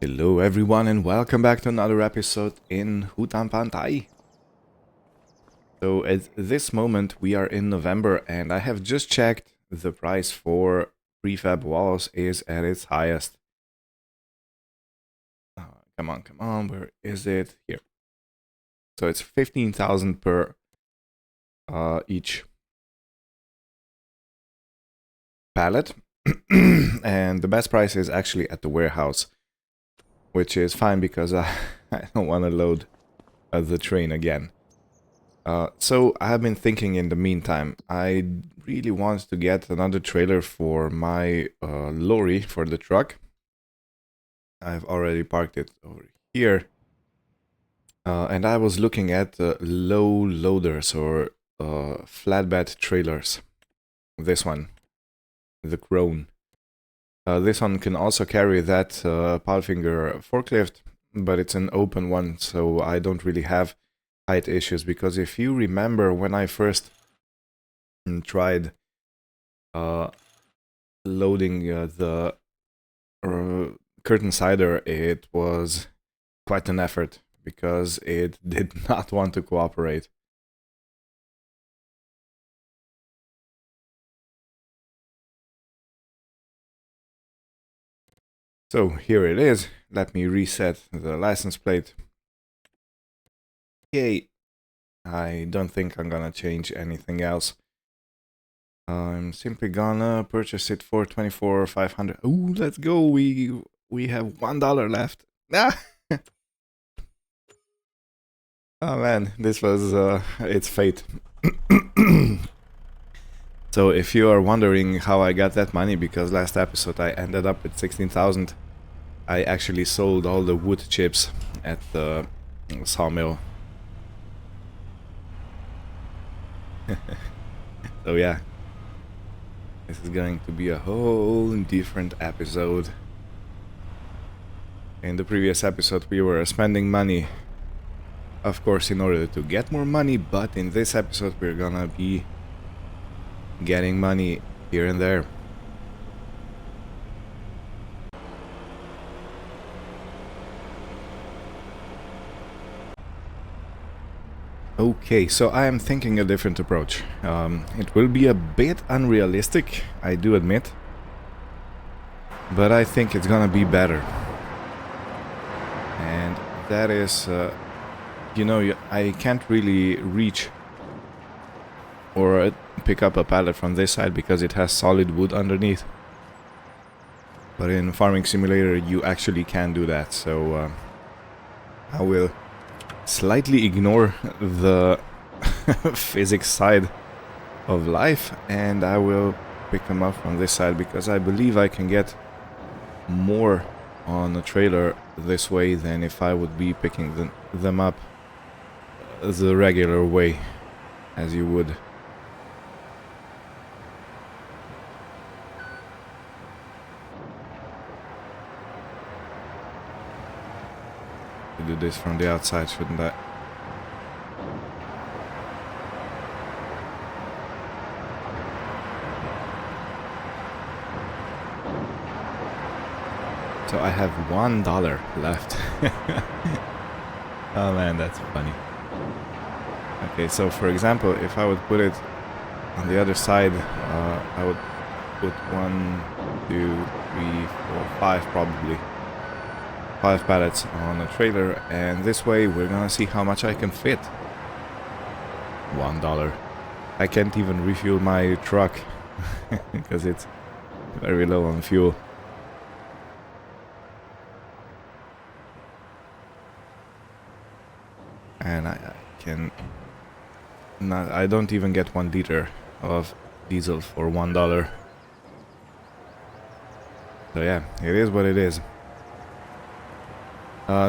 Hello everyone and welcome back to another episode in Hutan Pantai. So at this moment we are in November and I have just checked the price for prefab walls is at its highest. Come on, where is it? Here. So it's 15,000 per each pallet. And the best price is actually at the warehouse, which is fine because I don't want to load the train again. So I have been thinking in the meantime, I really want to get another trailer for my lorry, for the truck. I've already parked it over here. And I was looking at low loaders or flatbed trailers. This one, the Crone. This one can also carry that Palfinger forklift, but it's an open one, so I don't really have height issues. Because if you remember when I first tried loading the curtain cider, it was quite an effort because it did not want to cooperate. So here it is. Let me reset the license plate. Okay, I don't think I'm gonna change anything else. I'm simply gonna purchase it for $24,500. Ooh, let's go! We have $1 left. Ah! Oh man, this was it's fate. So if you are wondering how I got that money, because last episode I ended up with 16,000, I actually sold all the wood chips at the sawmill. So yeah, this is going to be a whole different episode. In the previous episode we were spending money, of course, in order to get more money, but in this episode we're gonna be getting money here and there. Okay, so I am thinking a different approach. It will be a bit unrealistic, I do admit, but I think it's gonna be better. And that is, you know, I can't really reach or pick up a pallet from this side because it has solid wood underneath. But in Farming Simulator you actually can do that, so I will slightly ignore the physics side of life and I will pick them up from this side because I believe I can get more on a trailer this way than if I would be picking them up the regular way as you would. Do this from the outside, shouldn't I? So I have $1 left. Oh man, that's funny. Okay, so for example, if I would put it on the other side, I would put 1, 2, 3, 4, 5 probably. 5 pallets on a trailer, and this way we're gonna see how much I can fit. $1. I can't even refuel my truck because it's very low on fuel. And I don't even get 1 liter of diesel for $1. So yeah, it is what it is.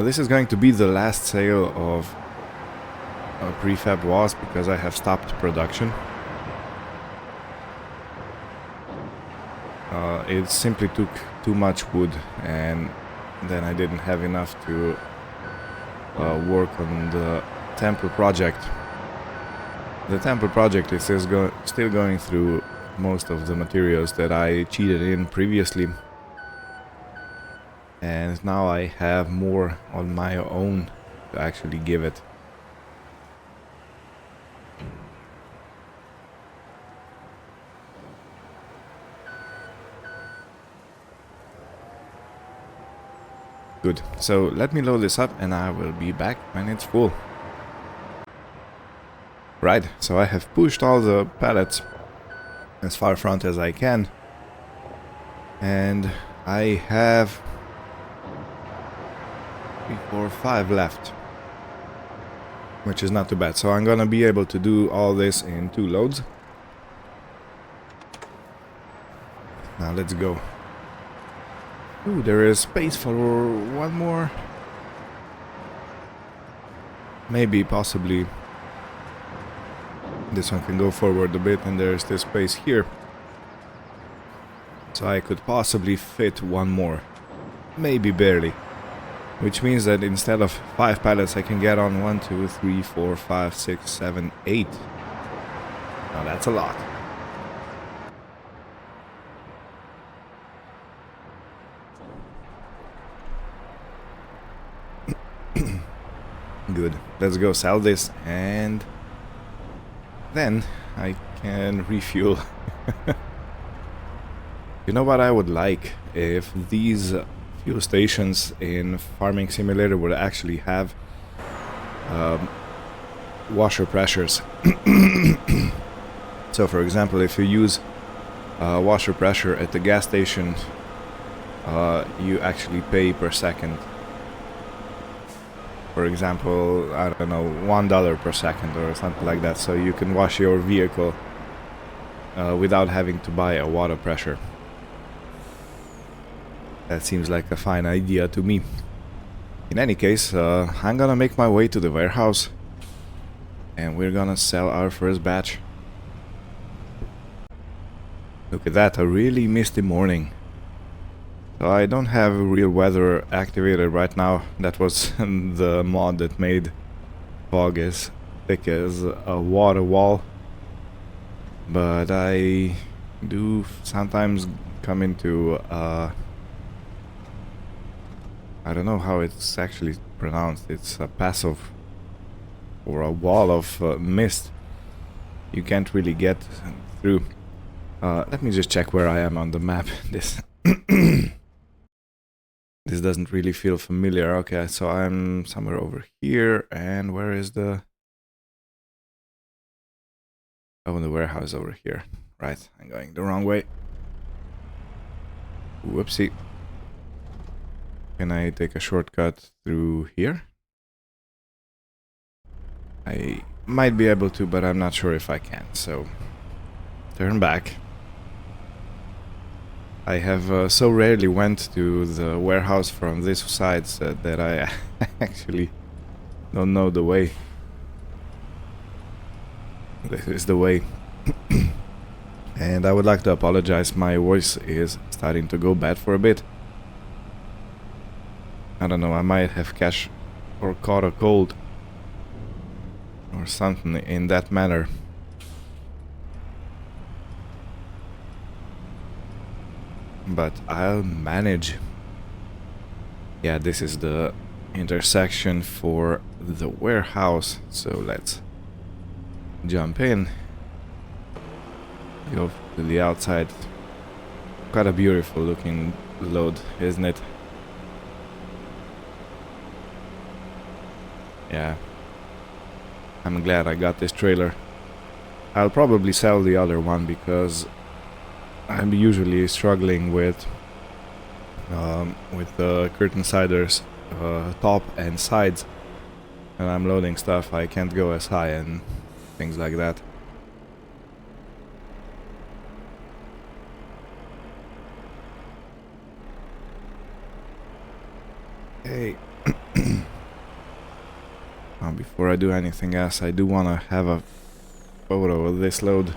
This is going to be the last sale of prefab walls because I have stopped production. It simply took too much wood and then I didn't have enough to work on the temple project. The temple project is still going through most of the materials that I cheated in previously. And now I have more on my own to actually give it. Good. So let me load this up and I will be back when it's full. Right, so I have pushed all the pallets as far front as I can. And I have 3, 4, 5 left. Which is not too bad. So I'm gonna be able to do all this in 2 loads. Now let's go. Ooh, there is space for one more. Maybe, possibly. This one can go forward a bit and there's this space here. So I could possibly fit one more. Maybe barely. Which means that instead of 5 pallets I can get on 1, 2, 3, 4, 5, 6, 7, 8. Now that's a lot. Good. Let's go sell this and then I can refuel. You know what I would like? If these fuel stations in Farming Simulator would actually have washer pressures. So for example, if you use washer pressure at the gas station, you actually pay per second. For example, I don't know, $1 per second or something like that, so you can wash your vehicle without having to buy a water pressure. That seems like a fine idea to me. In any case, I'm gonna make my way to the warehouse and we're gonna sell our first batch. Look at that, a really misty morning. So I don't have real weather activated right now. That was the mod that made fog as thick as a water wall. But I do sometimes come into I don't know how it's actually pronounced. It's a passive or a wall of mist. You can't really get through. Let me just check where I am on the map. This This doesn't really feel familiar. Okay, so I'm somewhere over here, and where is the... Oh, the warehouse over here. Right, I'm going the wrong way. Whoopsie. Can I take a shortcut through here? I might be able to, but I'm not sure if I can, so... Turn back. I have so rarely went to the warehouse from this side that I actually don't know the way. This is the way. And I would like to apologize, my voice is starting to go bad for a bit. I don't know, I might have caught a cold or something in that manner. But I'll manage. Yeah, this is the intersection for the warehouse, so let's jump in. Go to the outside. Quite a beautiful looking load, isn't it? Yeah. I'm glad I got this trailer. I'll probably sell the other one because I'm usually struggling with the curtain siders, top and sides. When I'm loading stuff, I can't go as high and things like that. Hey. Before I do anything else, I do want to have a photo of this load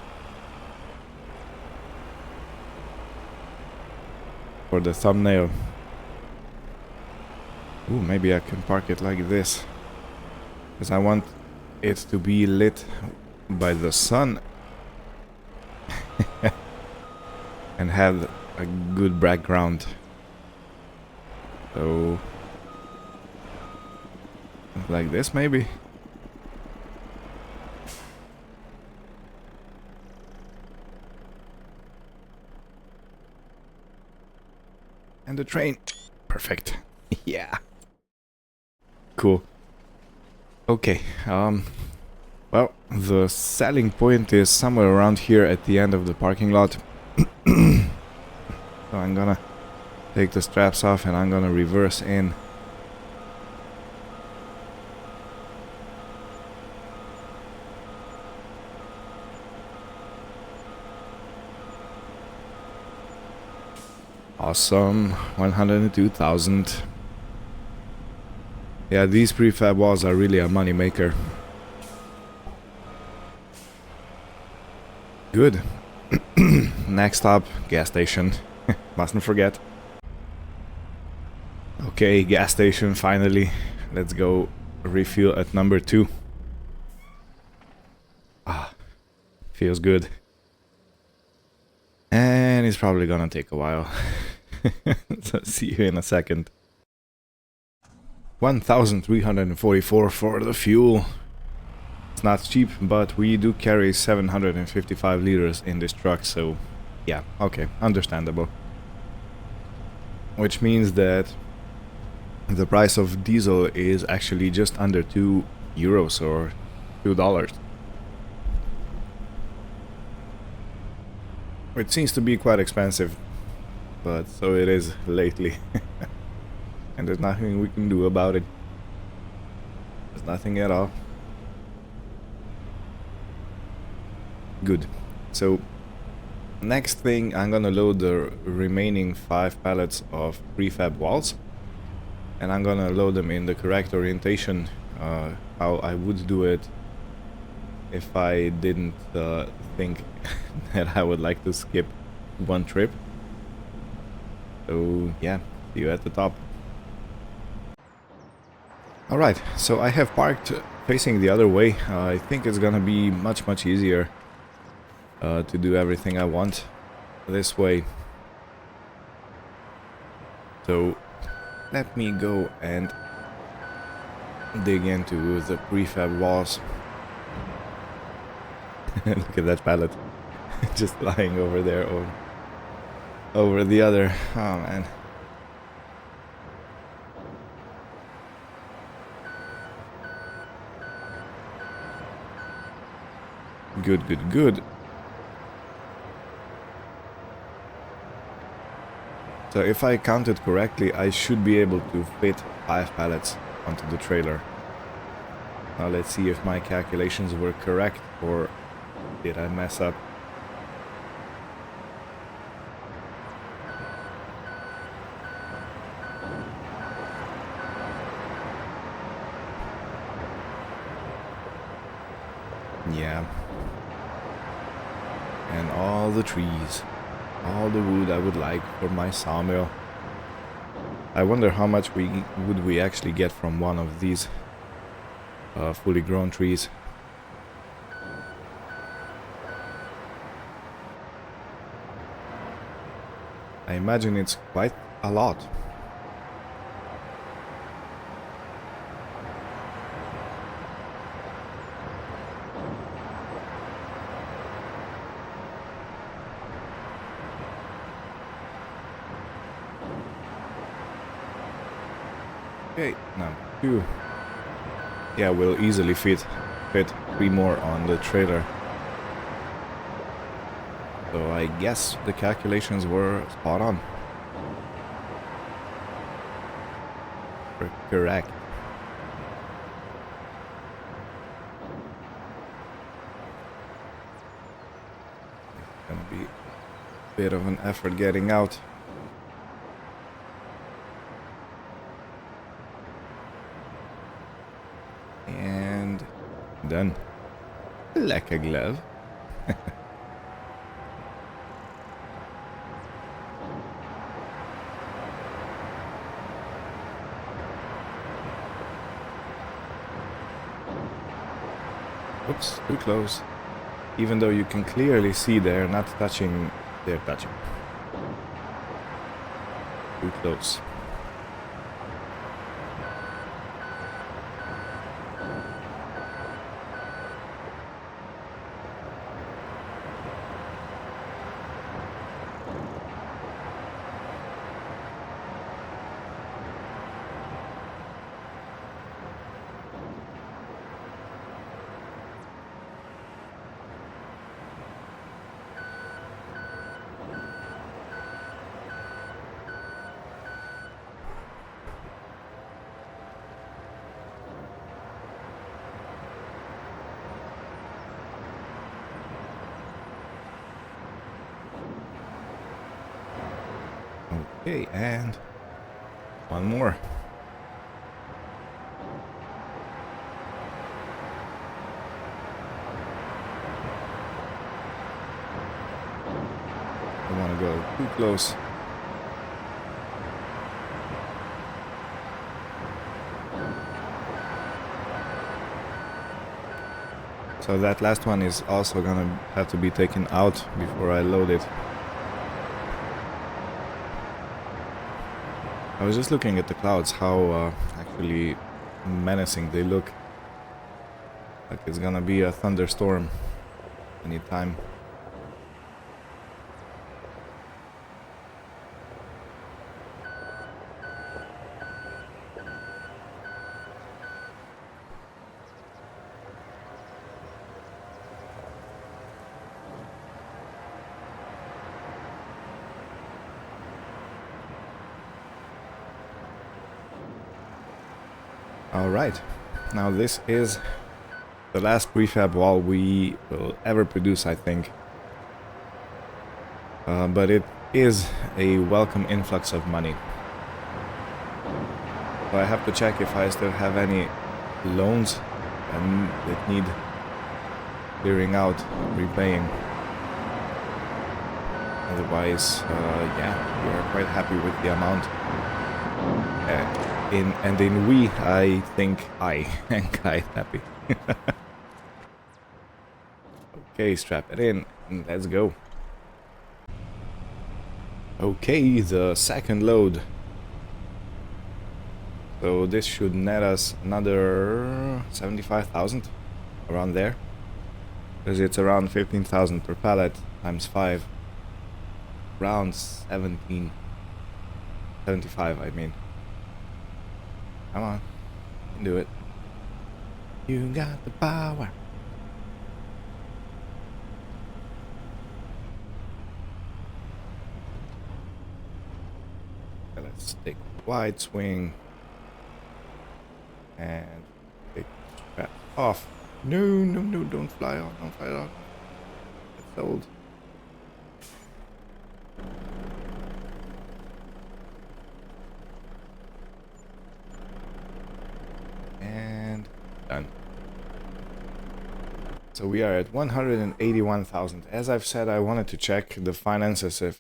for the thumbnail. Ooh, maybe I can park it like this, because I want it to be lit by the sun and have a good background. So like this maybe. And the train. Perfect. Yeah. Cool. Okay. Well, the selling point is somewhere around here at the end of the parking lot. So I'm gonna take the straps off and I'm gonna reverse in. Awesome. 102,000. Yeah, these prefab walls are really a money maker. Good. Next stop, gas station. Mustn't forget. Okay, gas station finally. Let's go refuel at number 2. Ah, feels good. And it's probably gonna take a while. So see you in a second. 1,344 for the fuel. It's not cheap, but we do carry 755 liters in this truck, so yeah, okay, understandable. Which means that the price of diesel is actually just under 2 euros or $2. Which seems to be quite expensive, but so it is lately. And there's nothing we can do about it. There's nothing at all. Good. So next thing, I'm gonna load the remaining 5 pallets of prefab walls, and I'm gonna load them in the correct orientation, how I would do it if I didn't think that I would like to skip one trip. So yeah, see you at the top. Alright, so I have parked facing the other way. I think it's gonna be much easier to do everything I want this way. So let me go and dig into the prefab walls. Look at that pallet. Just lying over there over the other. Oh man. Good. So if I counted correctly, I should be able to fit 5 pallets onto the trailer. Now let's see if my calculations were correct or did I mess up. Yeah. And all the trees. All the wood I would like for my sawmill. I wonder how much would we actually get from one of these fully grown trees. I imagine it's quite a lot. Okay, now 2. Yeah, we'll easily fit 3 more on the trailer. So I guess the calculations were spot on. Correct. It's gonna be a bit of an effort getting out. And done. Like a glove. Oops, too close. Even though you can clearly see they're not touching, they're touching. Too close. Okay, and one more. Don't want to go too close. So that last one is also gonna have to be taken out before I load it. I was just looking at the clouds, how actually menacing they look. Like it's gonna be a thunderstorm anytime. Alright, now this is the last prefab wall we will ever produce, I think. But it is a welcome influx of money. So I have to check if I still have any loans that need clearing out, repaying. Otherwise, yeah, we are quite happy with the amount. In we, I think I am quite happy. Okay, strap it in and let's go. Okay, the second load. So this should net us another 75,000, around there. Because it's around 15,000 per pallet times 5. Around 75, I mean. Come on, you can do it. You got the power. Okay, let's take wide swing and take the strap off. No, no, no, don't fly off, don't fly off. It's old. And done. So we are at 181,000. As I've said, I wanted to check the finances if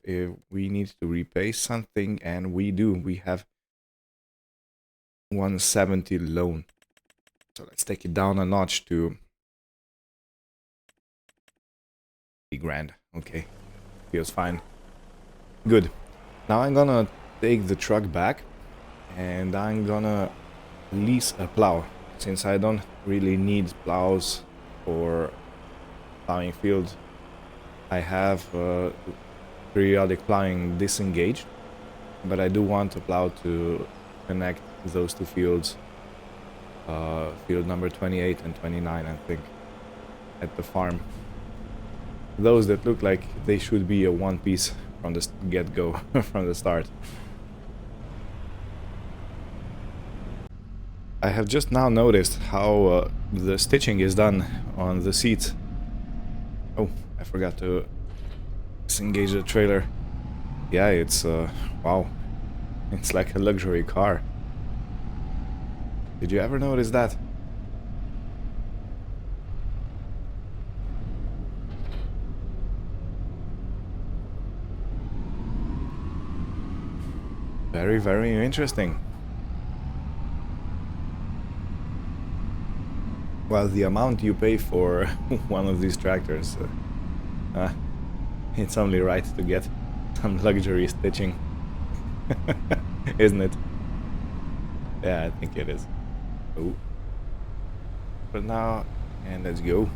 we need to repay something, and we do. We have 170 loan. So let's take it down a notch to 3 grand. Okay, feels fine. Good. Now I'm gonna take the truck back and I'm gonna lease a plow, since I don't really need plows for plowing fields. I have periodic plowing disengaged, but I do want a plow to connect those two fields, field number 28 and 29, I think, at the farm. Those that look like they should be a one piece from the get-go, from the start. I have just now noticed how the stitching is done on the seats. Oh, I forgot to disengage the trailer. Yeah, it's wow, it's like a luxury car. Did you ever notice that? Very, very interesting. Well, the amount you pay for one of these tractors, it's only right to get some luxury stitching. Isn't it? Yeah, I think it is. Oh. But now, and let's go.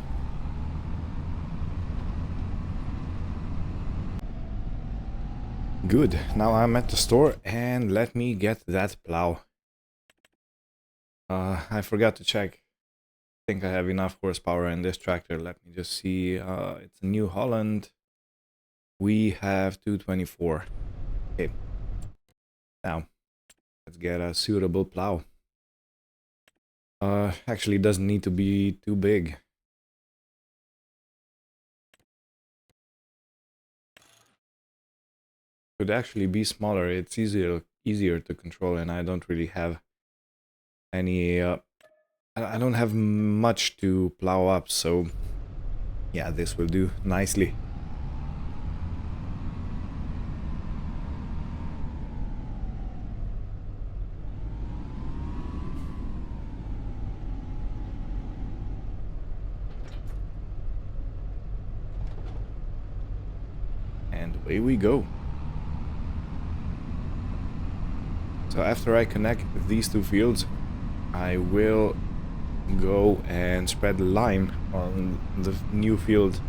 Good, now I'm at the store and let me get that plow. I forgot to check. I think I have enough horsepower in this tractor. Let me just see. It's a New Holland. We have 224. Okay. Now, let's get a suitable plow. Actually, it doesn't need to be too big. could actually be smaller. It's easier to control, and I don't really have any I don't have much to plow up, so yeah, this will do nicely. And away we go. So after I connect these two fields, I will go and spread lime on the new field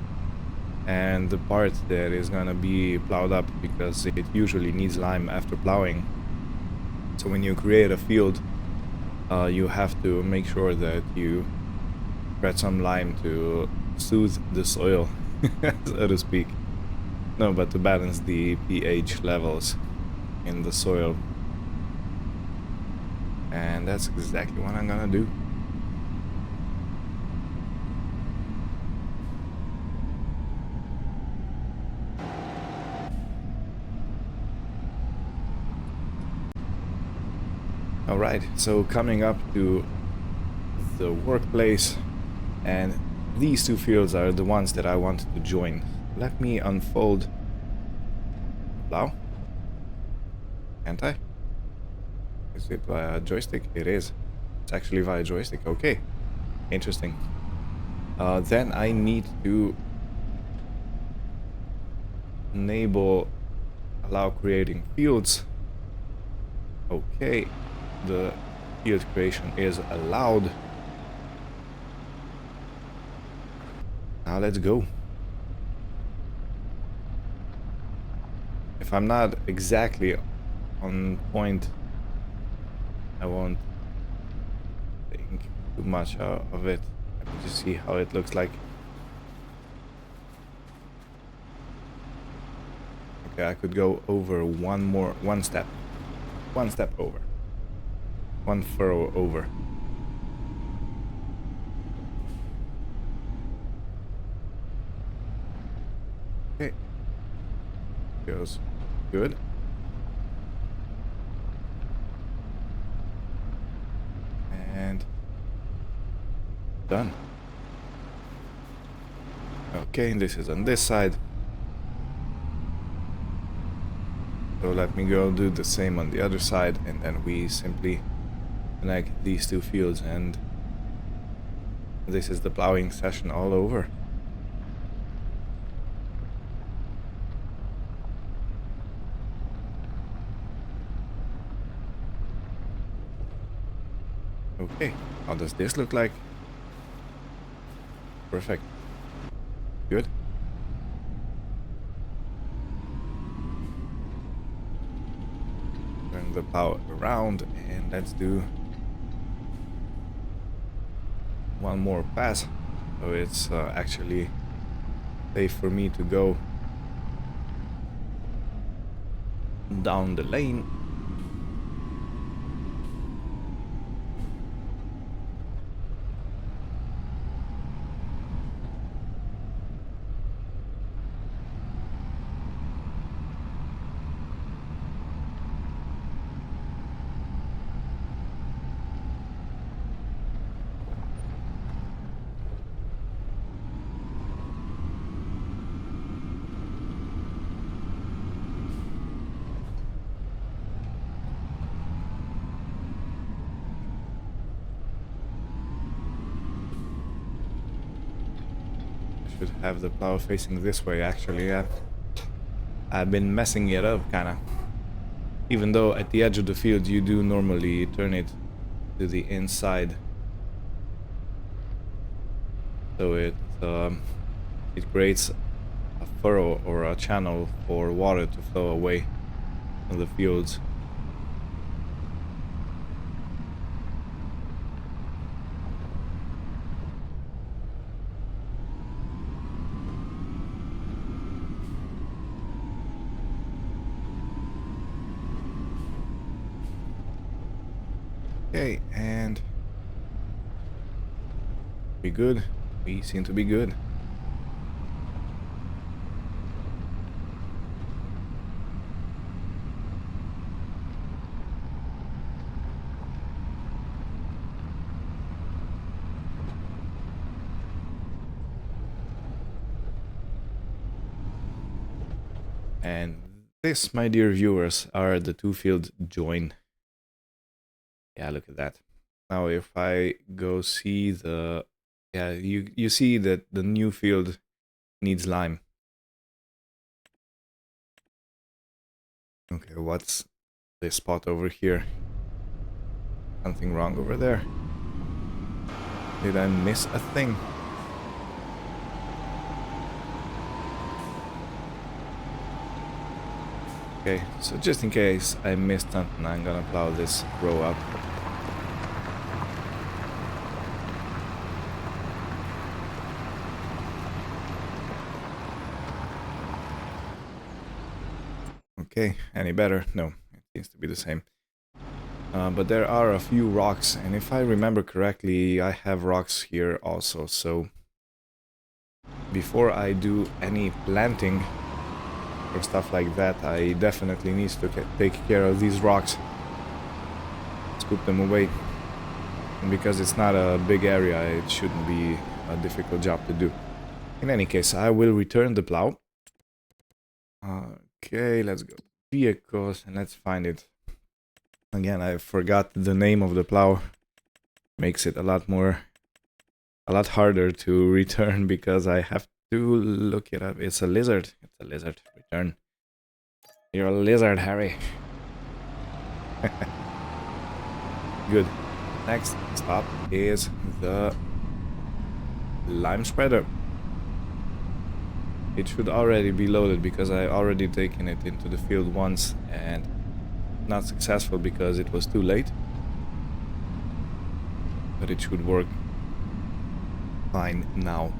and the part that is gonna be plowed up, because it usually needs lime after plowing. So when you create a field, you have to make sure that you spread some lime to soothe the soil, so to speak. No, but to balance the pH levels in the soil. And that's exactly what I'm gonna do. Alright, so coming up to the workplace, and these two fields are the ones that I wanted to join. Let me unfold the plow. Can't I? Is it via joystick? It is. It's actually via joystick. Okay. Interesting. Then I need to allow creating fields. Okay. The field creation is allowed. Now let's go. If I'm not exactly on point, I won't think too much of it. Let me just see how it looks like. Okay, I could go over one step over. One furrow over. Okay. Goes good. And done. Okay, this is on this side. So let me go do the same on the other side, and then we simply connect these two fields, and this is the plowing session all over. Okay, how does this look like? Perfect. Good. Turn the plow around, and let's do one more pass, so it's actually safe for me to go down the lane. Should have the plow facing this way, actually. I've been messing it up, kinda. Even though at the edge of the field you do normally turn it to the inside, so it creates a furrow or a channel for water to flow away from the fields. Okay, and we good? We seem to be good. And this, my dear viewers, are the two fields join. Yeah, look at that. Now if I go see the... Yeah, you see that the new field needs lime. Okay, what's this spot over here? Something wrong over there. Did I miss a thing? Okay, so just in case I missed something, I'm gonna plow this row up. Okay, any better? No, it seems to be the same. But there are a few rocks, and if I remember correctly, I have rocks here also, so before I do any planting or stuff like that, I definitely need to take care of these rocks. Scoop them away. And because it's not a big area, it shouldn't be a difficult job to do. In any case, I will return the plow. Okay, let's go. Vehicles, and let's find it. Again, I forgot the name of the plow. Makes it a lot harder to return because I have to look it up. It's a lizard. It's a lizard. Return. You're a lizard, Harry. Good. Next stop is the lime spreader. It should already be loaded because I already taken it into the field once and not successful because it was too late. But it should work fine now.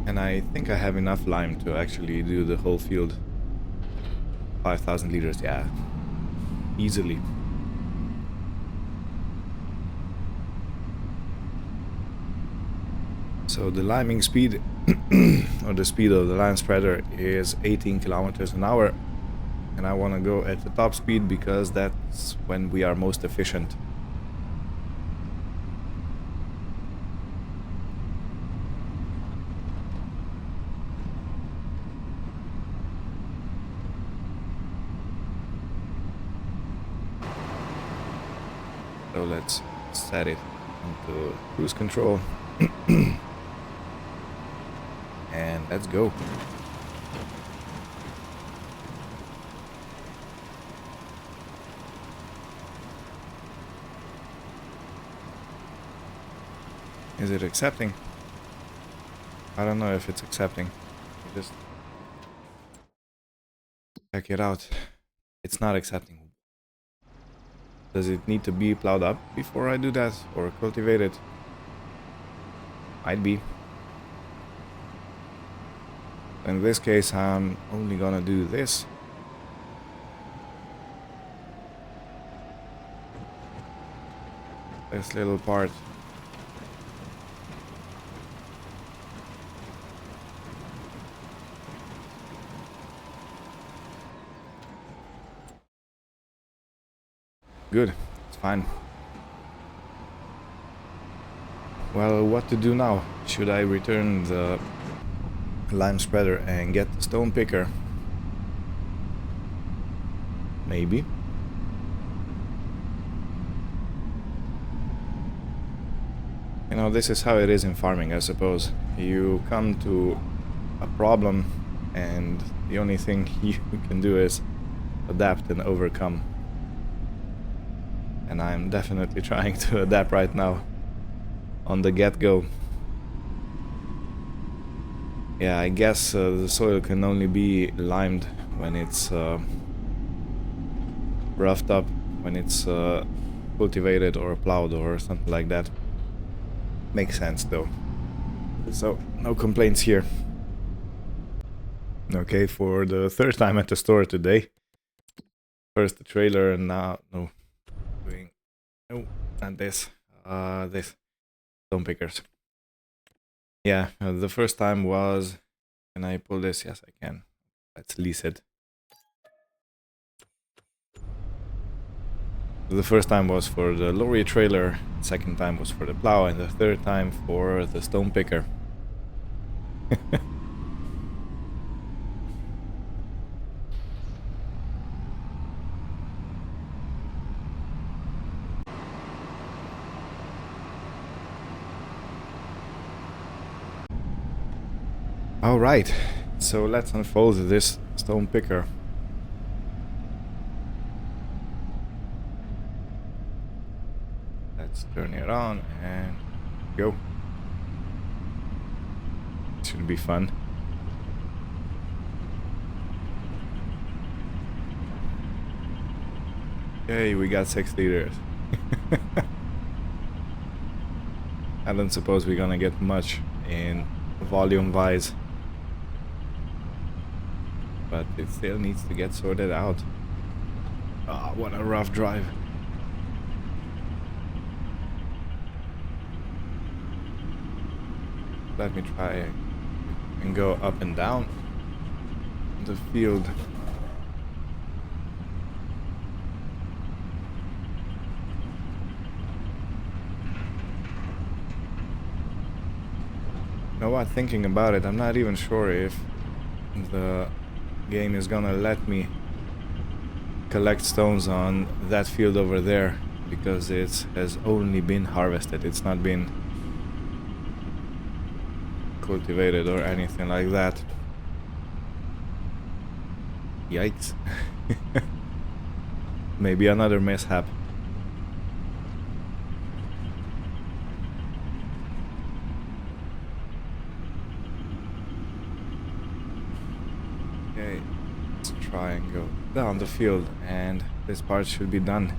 And I think I have enough lime to actually do the whole field. 5,000 liters, yeah. Easily. So the liming speed, or the speed of the lime spreader, is 18 kilometers an hour. And I want to go at the top speed because that's when we are most efficient. So let's set it into cruise control. And let's go. Is it accepting? I don't know if it's accepting. Just check it out. It's not accepting. Does it need to be plowed up before I do that, or cultivated? Might be. In this case, I'm only gonna do this. This little part. Good, it's fine. Well, what to do now? Should I return the lime spreader and get the stone picker? Maybe. You know, this is how it is in farming, I suppose. You come to a problem and the only thing you can do is adapt and overcome. And I'm definitely trying to adapt right now on the get-go. Yeah, I guess the soil can only be limed when it's roughed up, when it's cultivated or plowed or something like that. Makes sense though. So, no complaints here. Okay, for the third time at the store today. First the trailer and now... No. Doing No, not this. This. Stone pickers. Yeah, the first time was... Can I pull this? Yes, I can. Let's lease it. The first time was for the lorry trailer, second time was for the plow, and the third time for the stone picker. Alright, so let's unfold this stone picker. Let's turn it on and go. Should be fun. Okay, we got 6 liters. I don't suppose we're gonna get much in volume wise, but it still needs to get sorted out. Ah, what a rough drive. Let me try and go up and down the field. You know what, thinking about it, I'm not even sure if the game is gonna let me collect stones on that field over there, because it has only been harvested. It's not been cultivated or anything like that. Yikes. Maybe another mishap. Okay, let's try and go down the field, and this part should be done.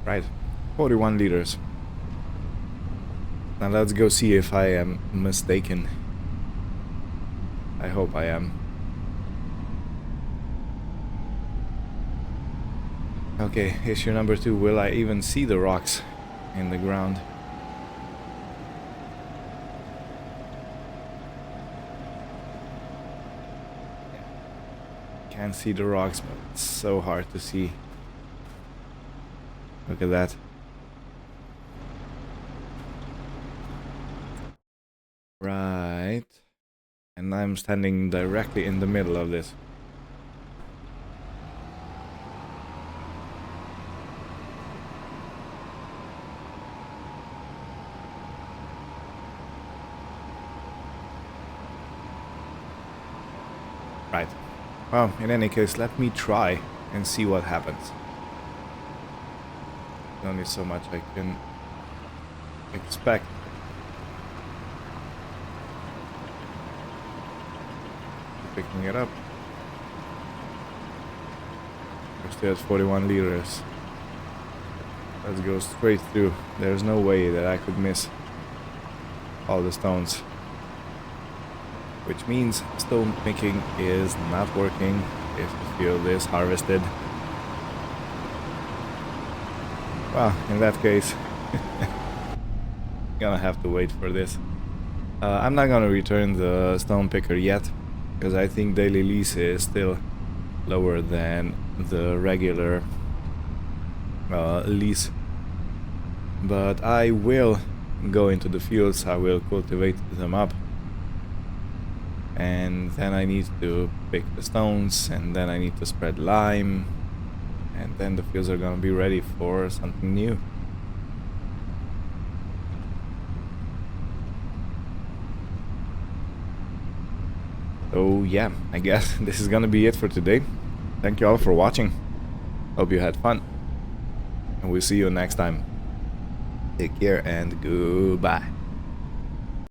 Right, 41 liters. Now let's go see if I am mistaken. I hope I am. Okay, issue number 2. Will I even see the rocks in the ground? Can't see the rocks, but it's so hard to see. Look at that. Right. And I'm standing directly in the middle of this. Right. Well, in any case, let me try and see what happens. Only so much I can expect. Picking it up. We're still at 41 liters. Let's go straight through. There's no way that I could miss all the stones. Which means stone picking is not working if the field is harvested. Well, in that case, gonna have to wait for this. I'm not gonna return the stone picker yet, because I think daily lease is still lower than the regular lease. But I will go into the fields, I will cultivate them up, and then I need to pick the stones, and then I need to spread lime, and then the fields are gonna be ready for something new. So yeah, I guess this is gonna be it for today. Thank you all for watching. Hope you had fun. And we'll see you next time. Take care and goodbye.